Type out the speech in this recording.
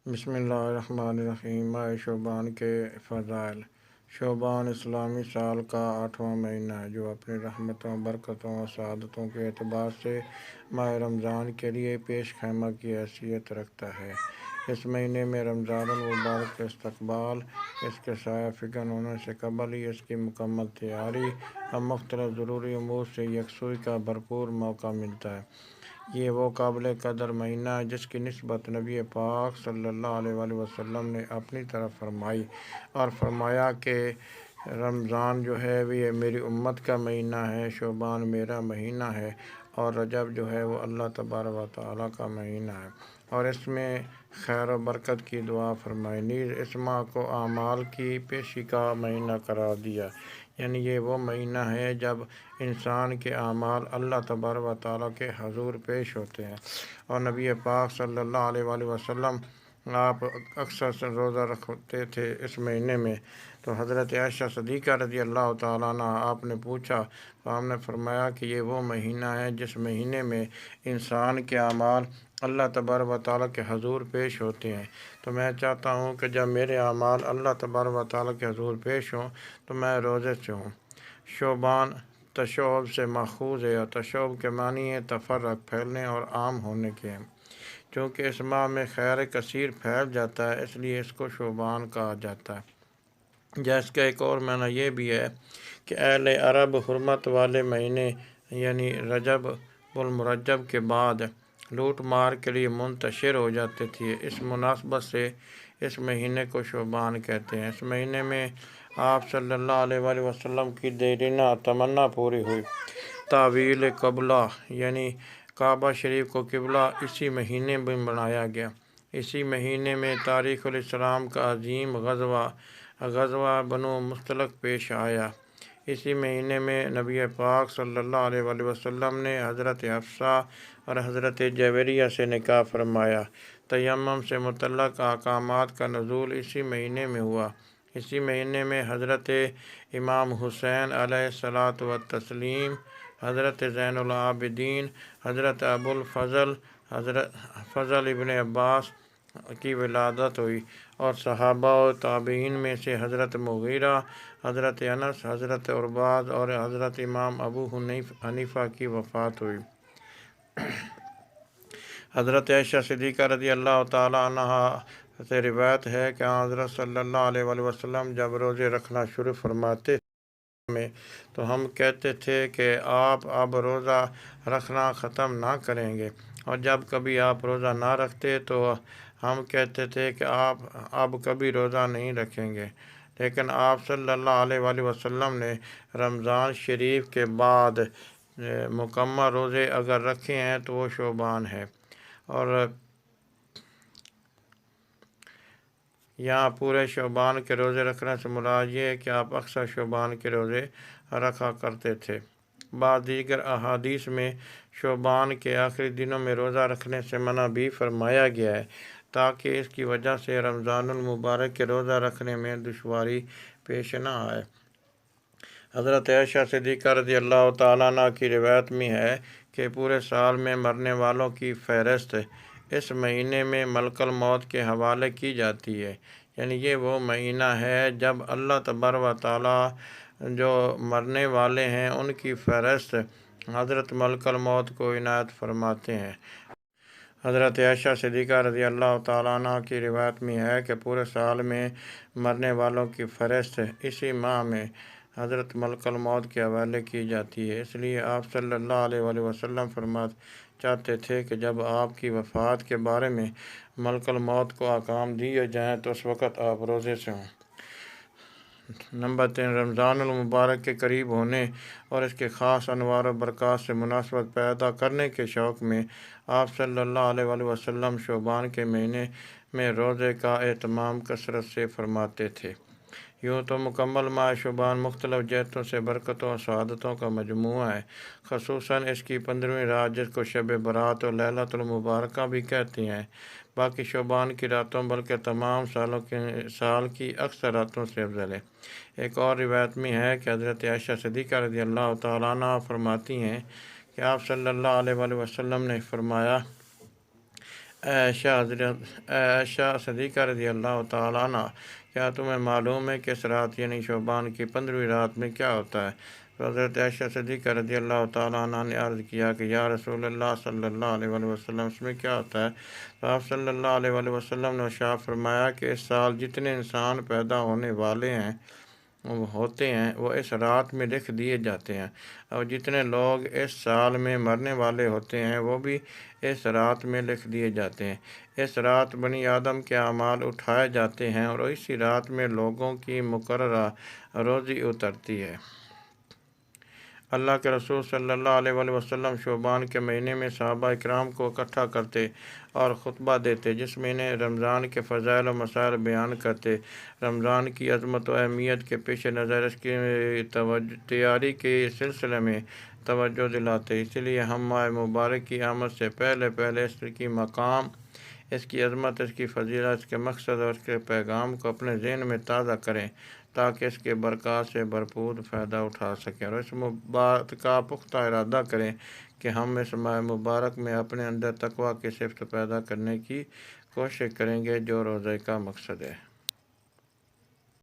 بسم اللہ الرحمن الرحیم۔ ماہ شعبان کے فضائل۔ شعبان اسلامی سال کا 8واں مہینہ ہے جو اپنی رحمتوں، برکتوں اور سعادتوں کے اعتبار سے ماہ رمضان کے لیے پیش خیمہ کی حیثیت رکھتا ہے۔ اس مہینے میں رمضان المبارک کا استقبال، اس کے سایہ فکن ہونے سے قبل ہی اس کی مکمل تیاری اور مختلف ضروری امور سے یکسوئی کا بھرپور موقع ملتا ہے۔ یہ وہ قابل قدر مہینہ ہے جس کی نسبت نبی پاک صلی اللہ علیہ وآلہ وسلم نے اپنی طرف فرمائی اور فرمایا کہ رمضان جو ہے یہ میری امت کا مہینہ ہے، شعبان میرا مہینہ ہے، اور رجب جو ہے وہ اللہ تبارک و تعالیٰ کا مہینہ ہے، اور اس میں خیر و برکت کی دعا فرمائی۔ نیز اس ماہ کو اعمال کی پیشی کا مہینہ قرار دیا، یعنی یہ وہ مہینہ ہے جب انسان کے اعمال اللہ تبارک و تعالیٰ کے حضور پیش ہوتے ہیں۔ اور نبی پاک صلی اللہ علیہ وآلہ وسلم آپ اکثر روزہ رکھتے تھے اس مہینے میں۔ تو حضرت عائشہ صدیقہ رضی اللہ تعالیٰ عنہ آپ نے پوچھا تو ہم نے فرمایا کہ یہ وہ مہینہ ہے جس مہینے میں انسان کے اعمال اللہ تبارک و تعالیٰ کے حضور پیش ہوتے ہیں۔ تو میں چاہتا ہوں کہ جب میرے اعمال اللہ تبارک و تعالیٰ کے حضور پیش ہوں تو میں روزے سے ہوں۔ شعبان تشعب سے ماخوذ ہے، اور تشعب کے معنی ہے تفرق، پھیلنے اور عام ہونے کے ہیں۔ چونکہ اس ماہ میں خیر کثیر پھیل جاتا ہے اس لیے اس کو شعبان کہا جاتا ہے۔ جیسے کہ ایک اور معنی یہ بھی ہے کہ اہل عرب حرمت والے مہینے یعنی رجب المرجب کے بعد لوٹ مار کے لیے منتشر ہو جاتے تھے۔ اس مناسبت سے اس مہینے کو شعبان کہتے ہیں۔ اس مہینے میں آپ صلی اللہ علیہ وآلہ وسلم کی دیرینہ تمنا پوری ہوئی۔ تعویل قبلہ یعنی کعبہ شریف کو قبلہ اسی مہینے میں بنایا گیا۔ اسی مہینے میں تاریخ الاسلام کا عظیم غزوہ بنو مستلق پیش آیا۔ اسی مہینے میں نبی پاک صلی اللہ علیہ وآلہ وسلم نے حضرت حفصہ اور حضرت جویریہ سے نکاح فرمایا۔ تیمم سے متعلق احکامات کا نزول اسی مہینے میں ہوا۔ اسی مہینے میں حضرت امام حسین علیہ الصلاۃ والتسلیم، حضرت زین العابدین، حضرت ابو الفضل فضل ابن عباس کی ولادت ہوئی، اور صحابہ و تابعین میں سے حضرت مغیرہ، حضرت انس، حضرت عرباض اور حضرت امام ابو حنیفہ کی وفات ہوئی۔ حضرت عائشہ صدیقہ رضی اللہ تعالیٰ عنہ سے روایت ہے کہ حضرت صلی اللہ علیہ وآلہ وسلم جب روزے رکھنا شروع فرماتے میں تو ہم کہتے تھے کہ آپ اب روزہ رکھنا ختم نہ کریں گے، اور جب کبھی آپ روزہ نہ رکھتے تو ہم کہتے تھے کہ آپ اب کبھی روزہ نہیں رکھیں گے۔ لیکن آپ صلی اللہ علیہ وآلہ وسلم نے رمضان شریف کے بعد مکمل روزے اگر رکھے ہیں تو وہ شعبان ہے، اور یہاں پورے شعبان کے روزے رکھنے سے مراد یہ ہے کہ آپ اکثر شعبان کے روزے رکھا کرتے تھے۔ بعض دیگر احادیث میں شعبان کے آخری دنوں میں روزہ رکھنے سے منع بھی فرمایا گیا ہے تاکہ اس کی وجہ سے رمضان المبارک کے روزہ رکھنے میں دشواری پیش نہ آئے۔ حضرت عائشہ صدیقہ رضی اللہ تعالیٰ عنہ کی روایت میں ہے کہ پورے سال میں مرنے والوں کی فہرست اس مہینے میں ملک الموت کے حوالے کی جاتی ہے، یعنی یہ وہ مہینہ ہے جب اللہ تبارک و تعالیٰ جو مرنے والے ہیں ان کی فہرست حضرت ملک الموت کو عنایت فرماتے ہیں۔ حضرت عائشہ صدیقہ رضی اللہ تعالیٰ عنہ کی روایت میں ہے کہ پورے سال میں مرنے والوں کی فہرست اسی ماہ میں حضرت ملک الموت کے حوالے کی جاتی ہے۔ اس لیے آپ صلی اللہ علیہ وآلہ وسلم چاہتے تھے کہ جب آپ کی وفات کے بارے میں ملک الموت کو احکام دیے جائیں تو اس وقت آپ روزے سے ہوں۔ نمبر 3، رمضان المبارک کے قریب ہونے اور اس کے خاص انوار و برکات سے مناسبت پیدا کرنے کے شوق میں آپ صلی اللہ علیہ وآلہ وسلم شعبان کے مہینے میں روزے کا اہتمام کثرت سے فرماتے تھے۔ یوں تو مکمل ماہ شعبان مختلف جہتوں سے برکتوں اور سعادتوں کا مجموعہ ہے، خصوصاً اس کی 15ویں رات جس کو شب برات اور لیلۃ المبارکہ بھی کہتے ہیں، باقی شعبان کی راتوں بلکہ تمام سال کی اکثر راتوں سے افضل ہے۔ ایک اور روایت میں ہے کہ حضرت عائشہ صدیقہ رضی اللہ تعالیٰ عنہ فرماتی ہیں کہ آپ صلی اللہ علیہ وآلہ وسلم نے فرمایا، عائشہ صدیقہ رضی اللہ تعالیٰ عنہ، کیا تمہیں معلوم ہے کہ اس رات یعنی شعبان کی 15ویں رات میں کیا ہوتا ہے؟ تو حضرت عائشہ صدیقہ رضی اللہ تعالیٰ عنہ نے عرض کیا کہ یا رسول اللہ صلی اللہ علیہ وآلہ وسلم، اس میں کیا ہوتا ہے؟ تو آپ صلی اللہ علیہ وآلہ وسلم نے ارشاد فرمایا کہ اس سال جتنے انسان پیدا ہونے والے ہوتے ہیں وہ اس رات میں لکھ دیے جاتے ہیں، اور جتنے لوگ اس سال میں مرنے والے ہوتے ہیں وہ بھی اس رات میں لکھ دیے جاتے ہیں۔ اس رات بنی آدم کے اعمال اٹھائے جاتے ہیں اور اسی رات میں لوگوں کی مقررہ روزی اترتی ہے۔ اللہ کے رسول صلی اللہ علیہ وآلہ وسلم شعبان کے مہینے میں صحابہ اکرام کو اکٹھا کرتے اور خطبہ دیتے، جس میں انہیں رمضان کے فضائل و مسائل بیان کرتے۔ رمضان کی عظمت و اہمیت کے پیش نظر اس کی تیاری کے سلسلے میں توجہ دلاتے۔ اس لیے ہم ماہ مبارک کی آمد سے پہلے اس کی مقام، اس کی عظمت، اس کی فضیلت، اس کے مقصد اور اس کے پیغام کو اپنے ذہن میں تازہ کریں تاکہ اس کے برکات سے بھرپور فائدہ اٹھا سکیں، اور اس بات کا پختہ ارادہ کریں کہ ہم اس ماہ مبارک میں اپنے اندر تقویٰ کی صفت پیدا کرنے کی کوشش کریں گے، جو روزے کا مقصد ہے۔